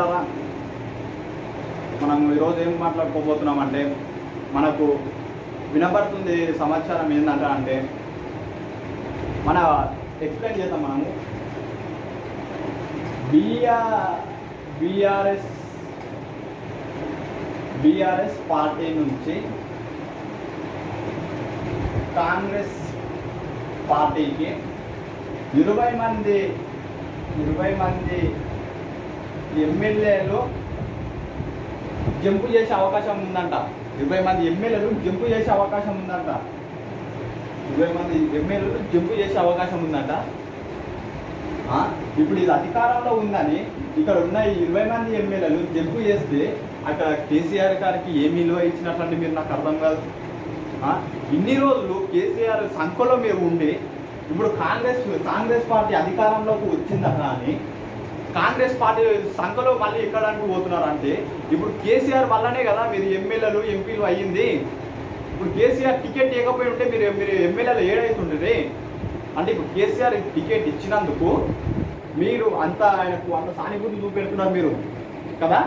మిత్రులారా, మనం ఈరోజు ఏం మాట్లాడుకోబోతున్నామంటే, మనకు వినపడుతుంది సమాచారం ఏంటంటే మన ఎక్స్ప్లెయిన్ చేద్దాం. మనము బీఆర్ఎస్ పార్టీ నుంచి కాంగ్రెస్ పార్టీకి 20 మంది ఎమ్మెల్యేలు జంపు చేసే అవకాశం ఉందంట. 20 మంది ఎమ్మెల్యేలు జంపు చేసే అవకాశం ఉందంట. 20 మంది ఎమ్మెల్యేలు జంపు చేసే అవకాశం ఉందంట. ఇప్పుడు ఇది అధికారంలో ఉందని ఇక్కడ ఉన్న 20 మంది ఎమ్మెల్యేలు జంపు చేస్తే అక్కడ కేసీఆర్ గారికి ఏమి విలువ ఇచ్చినట్లంటే మీరు నాకు అర్థం కాదు. ఇన్ని రోజులు కేసీఆర్ సంఖ్యలో మీరు ఉండి ఇప్పుడు కాంగ్రెస్ పార్టీ అధికారంలోకి వచ్చిందట అని కాంగ్రెస్ పార్టీ సంఖ్యలో మళ్ళీ ఎక్కడానికి పోతున్నారంటే ఇప్పుడు కేసీఆర్ వల్లనే కదా మీరు ఎమ్మెల్యేలు ఎంపీలు అయ్యింది. ఇప్పుడు కేసీఆర్ టికెట్ ఇవ్వకపోయి ఉంటే మీరు ఎమ్మెల్యేలు ఏడైతుండే అంటే ఇప్పుడు కేసీఆర్ టికెట్ ఇచ్చినందుకు మీరు ఆయనకు అంత సానుభూతి చూపెడుతున్నారు మీరు కదా.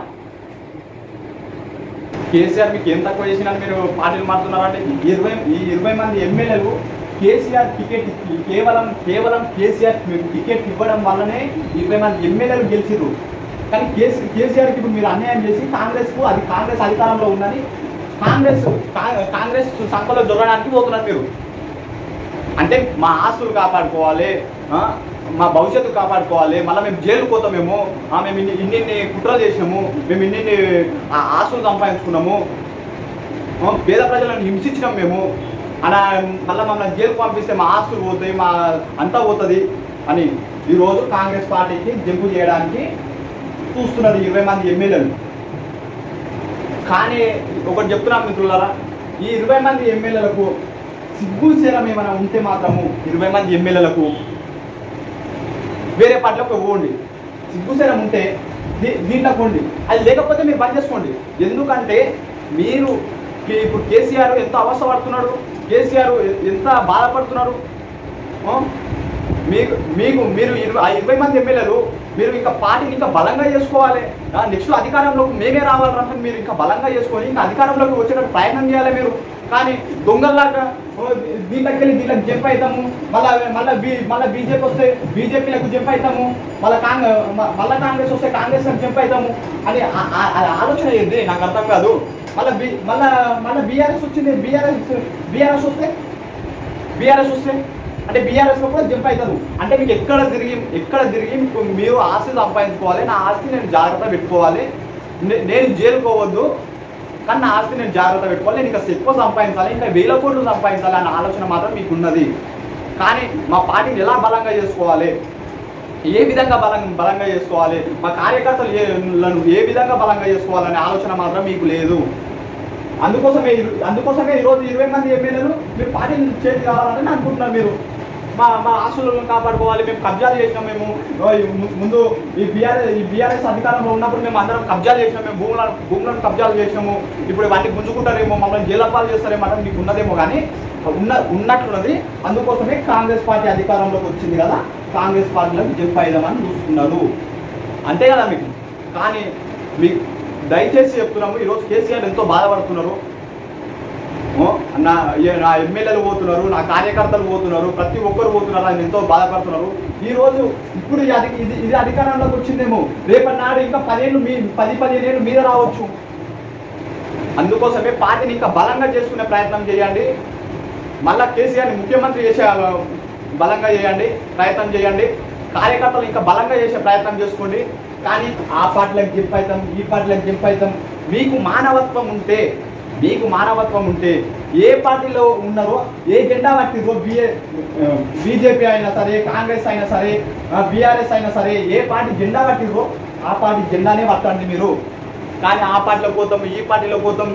కేసీఆర్ మీకు ఏం తక్కువ చేసినా మీరు పార్టీలు మారుతున్నారంటే ఈ 20 మంది ఎమ్మెల్యేలు కేసీఆర్ టికెట్ కేవలం కేసీఆర్ టికెట్ ఇవ్వడం వల్లనే 20 మంది ఎమ్మెల్యేలు గెలిచిరు. కానీ కేసీఆర్కి ఇప్పుడు మీరు అన్యాయం చేసి కాంగ్రెస్ అధికారంలో ఉందని కాంగ్రెస్ సంఖ్యలో దొరకడానికి పోతున్నారు మీరు. అంటే మా ఆస్తులు కాపాడుకోవాలి, మా భవిష్యత్తు కాపాడుకోవాలి, మళ్ళీ మేము జైలుకు పోతామేమో, మేము ఇన్ని కుట్రలు చేసినాము, మేము ఇన్ని ఆస్తులు సంపాదించుకున్నాము, పేద ప్రజలను హింసించినాం మేము అలా మళ్ళీ మమ్మల్ని జైలుకు పంపిస్తే మా ఆస్తులు పోతాయి, మా అంతా పోతుంది అని ఈరోజు కాంగ్రెస్ పార్టీకి జంపు చేయడానికి చూస్తున్నారు 20 మంది ఎమ్మెల్యేలు. కానీ ఒకటి చెప్తున్నాం మిత్రులారా, ఈ 20 మంది ఎమ్మెల్యేలకు సిగ్గుశరం ఏమైనా ఉంటే మాత్రము 20 మంది ఎమ్మెల్యేలకు వేరే పార్టీలోకి పోండి. సిగ్గుశరం ఉంటే దీంట్లో పోండి, అది లేకపోతే మీరు బంద్ చేసుకోండి. ఎందుకంటే మీరు ఇప్పుడు కేసీఆర్ ఎంత అవస్థ పడుతున్నాడు, కేసీఆర్ ఎంత బాధపడుతున్నారు. మీరు 20 మంది ఎమ్మెల్యేలు మీరు ఇంకా పార్టీని ఇంకా బలంగా చేసుకోవాలి. నెక్స్ట్ అధికారంలోకి మేమే రావాలంటే మీరు ఇంకా బలంగా చేసుకొని ఇంకా అధికారంలోకి వచ్చేటప్పుడు ప్రయత్నం చేయాలి మీరు. కానీ దొంగల్లాగా దీంట్లోకి జంప్ అవుతాము, మళ్ళీ బీజేపీ వస్తే బీజేపీలకు జంప్ అవుతాము, మళ్ళీ కాంగ్రెస్ వస్తే కాంగ్రెస్ జంప్ అవుతాము అని ఆలోచన ఏంది నాకు అర్థం కాదు. మళ్ళీ బీఆర్ఎస్ వచ్చింది, బీఆర్ఎస్ వస్తే అంటే బీఆర్ఎస్లో కూడా జంప్ అవుతారు. అంటే మీకు ఎక్కడ తిరిగి మీరు ఆస్తి సంపాదించుకోవాలి, నా ఆస్తి నేను జాగ్రత్త పెట్టుకోవాలి, నేను జైలుకోవద్దు, కానీ నా ఆస్తి నేను జాగ్రత్త పెట్టుకోవాలి, నేను ఇంకా ఎక్కువ సంపాదించాలి, ఇంకా 1000 కోట్లు సంపాదించాలి అన్న ఆలోచన మాత్రం మీకు ఉన్నది. కానీ మా పార్టీని ఎలా బలంగా చేసుకోవాలి, ఏ విధంగా బలంగా చేసుకోవాలి, మా కార్యకర్తలను ఏ విధంగా బలంగా చేసుకోవాలనే ఆలోచన మాత్రం మీకు లేదు. అందుకోసమే ఈరోజు 20 మంది ఎమ్మెల్యేలు మీరు పార్టీని చేతి కావాలని అనుకుంటున్నారు. మీరు మా ఆస్తులను కాపాడుకోవాలి, మేము కబ్జాలు చేసినాం, మేము ముందు ఈ బీఆర్ఎస్ అధికారంలో ఉన్నప్పుడు మేము అందరం కబ్జాలు చేసినాం, మేము భూములను కబ్జాలు చేసినాము, ఇప్పుడు వాటిని గుంజుకుంటారేమో, మమ్మల్ని జైలపాలు చేస్తారేమో అంటే మీకు ఉన్నదేమో, కానీ ఉన్నట్లున్నది. అందుకోసమే కాంగ్రెస్ పార్టీ అధికారంలోకి వచ్చింది కదా, కాంగ్రెస్ పార్టీలోకి జంప్ అయిదామని చూస్తున్నారు అంతే కదా మీకు. కానీ మీకు దయచేసి చెప్తున్నాము, ఈరోజు కేసీఆర్ ఎంతో బాధపడుతున్నారు. నా ఎమ్మెల్యేలు పోతున్నారు, నా కార్యకర్తలు పోతున్నారు, ప్రతి ఒక్కరు పోతున్నారు, ఆయన ఎంతో బాధపడుతున్నారు. ఇప్పుడు ఇది అధికారంలోకి వచ్చిందేమో, రేపటి నాడు ఇంకా 10-15 ఏళ్ళు మీద రావచ్చు. అందుకోసమే పార్టీని ఇంకా బలంగా చేసుకునే ప్రయత్నం చేయండి. మళ్ళా కేసీఆర్ని ముఖ్యమంత్రి చేసే బలంగా ప్రయత్నం చేయండి. కార్యకర్తలు ఇంకా బలంగా చేసే ప్రయత్నం చేసుకోండి. కానీ ఆ పార్టీలకు జంప్ అవుతాం, ఈ పార్టీలకు జంప్ అవుతాం. మీకు మానవత్వం ఉంటే ఏ పార్టీలో ఉన్నారో, ఏ జెండా పట్టిరో, బీజేపీ అయినా సరే, కాంగ్రెస్ అయినా సరే, బీఆర్ఎస్ అయినా సరే, ఏ పార్టీ జెండా పట్టిరో ఆ పార్టీ జెండానే పట్టండి మీరు. కానీ ఆ పార్టీలోకి పోతాం, ఈ పార్టీలోకి పోతాం,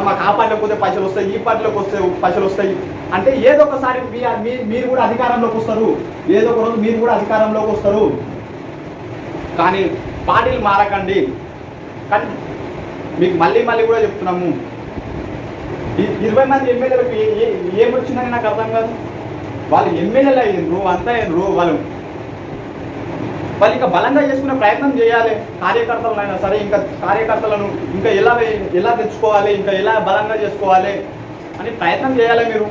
మాకు ఆ పార్టీలోకి పోతే పైసలు వస్తాయి, ఈ పార్టీలోకి వస్తే పైసలు వస్తాయి అంటే ఏదో ఒకసారి మీరు కూడా అధికారంలోకి వస్తారు, ఏదో ఒక రోజు మీరు కూడా అధికారంలోకి వస్తారు. కానీ పార్టీలు మారకండి. కానీ మీకు మళ్ళీ కూడా చెప్తున్నాము, 20 మంది ఎమ్మెల్యేలకు ఏమొచ్చిందని నాకు అర్థం కాదు. వాళ్ళు ఎమ్మెల్యేలు అయ్యిండ్రు, అంతా అయ్యిండ్రు, వాళ్ళు వాళ్ళు ఇంకా బలంగా చేసుకునే ప్రయత్నం చేయాలి. కార్యకర్తలైనా సరే ఇంకా కార్యకర్తలను ఇంకా ఎలా తెచ్చుకోవాలి, ఇంకా ఎలా బలంగా చేసుకోవాలి అని ప్రయత్నం చేయాలి మీరు.